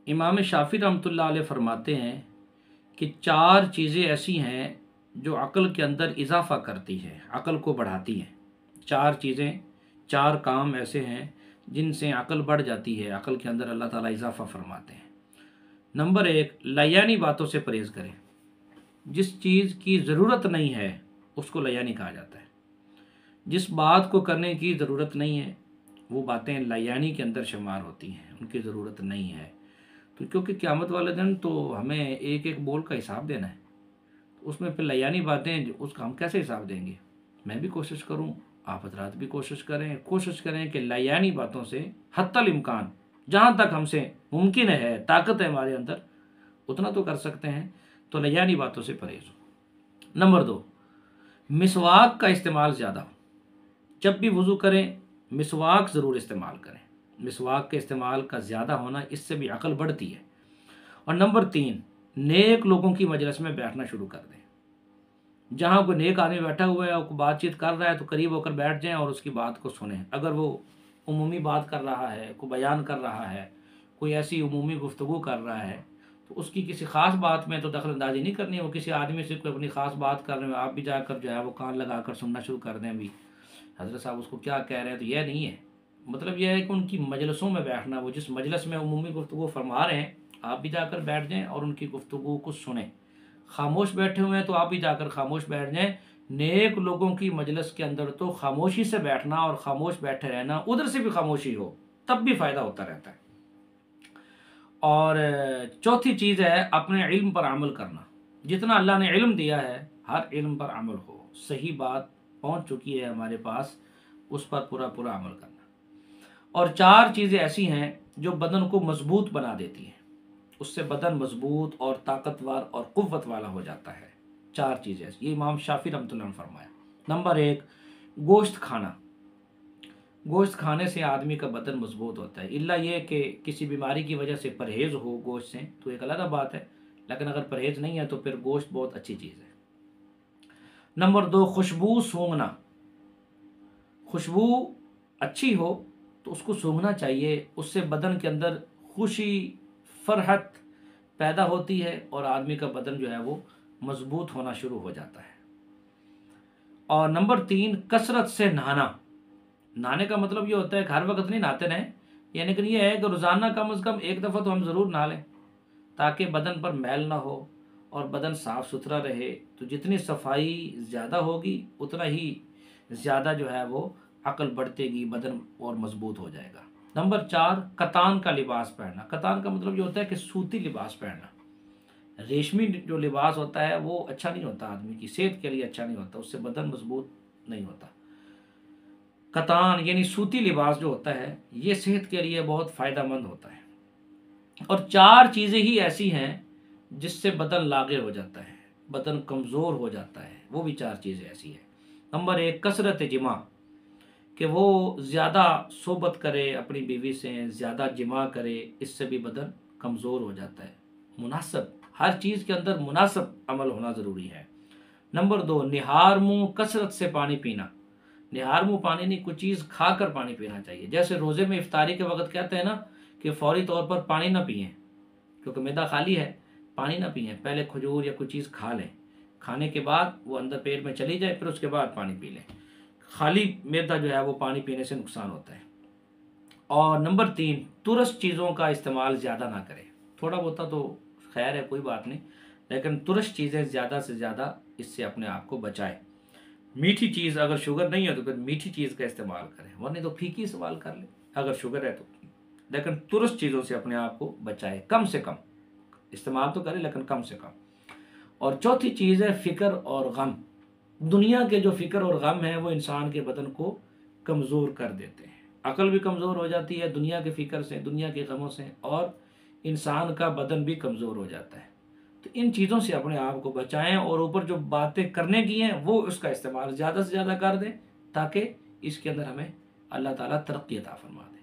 इमाम शाफी रहमतुल्लाह अलैह फरमाते हैं कि 4 चीज़ें ऐसी हैं जो अक़ल के अंदर इजाफ़ा करती है, अक़ल को बढ़ाती हैं। 4 चीज़ें, 4 काम ऐसे हैं जिनसे अक़ल बढ़ जाती है, अक़ल के अंदर अल्लाह ताला इजाफ़ा फरमाते हैं। नंबर 1, लयानी बातों से परहेज़ करें। जिस चीज़ की ज़रूरत नहीं है उसको लयानी कहा जाता है। जिस बात को करने की ज़रूरत नहीं है वो बातें लयानी के अंदर शुमार होती हैं, उनकी ज़रूरत नहीं है। तो क्योंकि क़यामत वाले दिन तो हमें एक एक बोल का हिसाब देना है, तो उसमें फिर लयानी बातें उसका हम कैसे हिसाब देंगे। मैं भी कोशिश करूं, आप हजरात भी कोशिश करें कि लयानी बातों से हत्तल इम्कान जहाँ तक हमसे मुमकिन है, ताकत है हमारे अंदर, उतना तो कर सकते हैं। तो लयानी बातों से परहेज हो। नंबर 2, मिसवाक का इस्तेमाल ज़्यादा। जब भी वज़ू करें मिसवाक ज़रूर इस्तेमाल करें। मिसवाक के इस्तेमाल का ज़्यादा होना, इससे भी अक़ल बढ़ती है। और नंबर 3, नेक लोगों की मजलिस में बैठना शुरू कर दें। जहाँ कोई नेक आदमी बैठा हुआ है और कोई बातचीत कर रहा है तो करीब होकर बैठ जाएं और उसकी बात को सुनें। अगर वो उमूमी बात कर रहा है, कोई बयान कर रहा है, कोई ऐसी उमूमी गुफ्तगू कर रहा है, तो उसकी किसी ख़ास बात में तो दखल अंदाजी नहीं करनी है। वो किसी आदमी से कोई अपनी ख़ास बात कर रहे हो, आप भी जाकर जो है वो कान लगा कर सुनना शुरू कर दें अभी हज़रत साहब उसको क्या कह रहे हैं, तो यह नहीं है। मतलब यह है कि उनकी मजलिसों में बैठना, वो जिस मजलिस में उमूमी गुफ्तगू फरमा रहे हैं आप भी जाकर बैठ जाएं और उनकी गुफ्तगू को सुनें। खामोश बैठे हुए हैं तो आप भी जाकर खामोश बैठ जाएं। नेक लोगों की मजलिस के अंदर तो खामोशी से बैठना और खामोश बैठे रहना, उधर से भी खामोशी हो तब भी फ़ायदा होता रहता है। और चौथी चीज़ है अपने इल्म पर अमल करना। जितना अल्लाह ने इल्म दिया है हर इल्म पर अमल हो। सही बात पहुंच चुकी है हमारे पास, उस पर पूरा पूरा अमल करना। और 4 चीज़ें ऐसी हैं जो बदन को मजबूत बना देती हैं, उससे बदन मजबूत और ताकतवर और कुव्वत वाला हो जाता है। 4 चीज़ें ऐसी, ये इमाम शाफी रहमतुल्लाह ने फरमाया। नंबर 1, गोश्त खाना। गोश्त खाने से आदमी का बदन मजबूत होता है। इल्ला ये कि किसी बीमारी की वजह से परहेज़ हो गोश्त से तो एक अलग बात है, लेकिन अगर परहेज़ नहीं है तो फिर गोश्त बहुत अच्छी चीज़ है। नंबर 2, खुशबू सूंघना। खुशबू अच्छी हो तो उसको सूंघना चाहिए, उससे बदन के अंदर खुशी फरहत पैदा होती है और आदमी का बदन जो है वो मजबूत होना शुरू हो जाता है। और नंबर 3, कसरत से नहाना। नहाने का मतलब ये होता है कि हर वक्त नहीं नहाते रहें, यानी कि ये है कि रोज़ाना कम से कम एक दफ़ा तो हम ज़रूर नहा लें ताकि बदन पर मैल ना हो और बदन साफ़ सुथरा रहे। तो जितनी सफाई ज़्यादा होगी उतना ही ज़्यादा जो है वो अकल बढ़तेगी, बदन और मजबूत हो जाएगा। नंबर 4, कतान का लिबास पहनना। कतान का मतलब ये होता है कि सूती लिबास पहनना। रेशमी जो लिबास होता है वो अच्छा नहीं होता, आदमी की सेहत के लिए अच्छा नहीं होता, उससे बदन मजबूत नहीं होता। कतान यानी सूती लिबास जो होता है ये सेहत के लिए बहुत फ़ायदेमंद होता है। और 4 चीज़ें ही ऐसी हैं जिससे बदन लागे हो जाता है, बदन कमज़ोर हो जाता है, वो भी 4 चीज़ें ऐसी हैं। नंबर 1, कसरत जिमा, कि वो ज़्यादा सोबत करे अपनी बीवी से, ज़्यादा जिमा करे, इससे भी बदन कमज़ोर हो जाता है। मुनासिब, हर चीज़ के अंदर मुनासिब अमल होना ज़रूरी है। नंबर 2, निहार मुँह कसरत से पानी पीना। निहार मुँह पानी नहीं, कुछ चीज़ खाकर पानी पीना चाहिए। जैसे रोज़े में इफ्तारी के वक्त कहते हैं ना कि फ़ौरी तौर पर पानी ना पिएं क्योंकि मैदा खाली है, पानी ना पिएं, पहले खजूर या कुछ चीज़ खा लें, खाने के बाद वो अंदर पेट में चली जाए फिर उसके बाद पानी पी लें। खाली मैदा जो है वो पानी पीने से नुकसान होता है। और नंबर 3, तुरस्त चीज़ों का इस्तेमाल ज़्यादा ना करें। थोड़ा बहुत तो खैर है, कोई बात नहीं, लेकिन तुरस्त चीज़ें ज़्यादा से ज़्यादा इससे अपने आप को बचाएं। मीठी चीज़, अगर शुगर नहीं है तो फिर मीठी चीज़ का इस्तेमाल करें, वरना तो फीकी इस्तेमाल कर लें अगर शुगर है तो। लेकिन तुरस्त चीज़ों से अपने आप को बचाएं, कम से कम इस्तेमाल तो करें लेकिन कम से कम। और चौथी चीज़ है फ़िक्र और गम। दुनिया के जो फ़िक्र और गम है वो इंसान के बदन को कमज़ोर कर देते हैं, अकल भी कमज़ोर हो जाती है दुनिया के फ़िक्र से, दुनिया के गमों से, और इंसान का बदन भी कमज़ोर हो जाता है। तो इन चीज़ों से अपने आप को बचाएं और ऊपर जो बातें करने की हैं वो उसका इस्तेमाल ज़्यादा से ज़्यादा कर दें ताकि इसके अंदर हमें अल्लाह ताला तरक्की अता फरमा दे।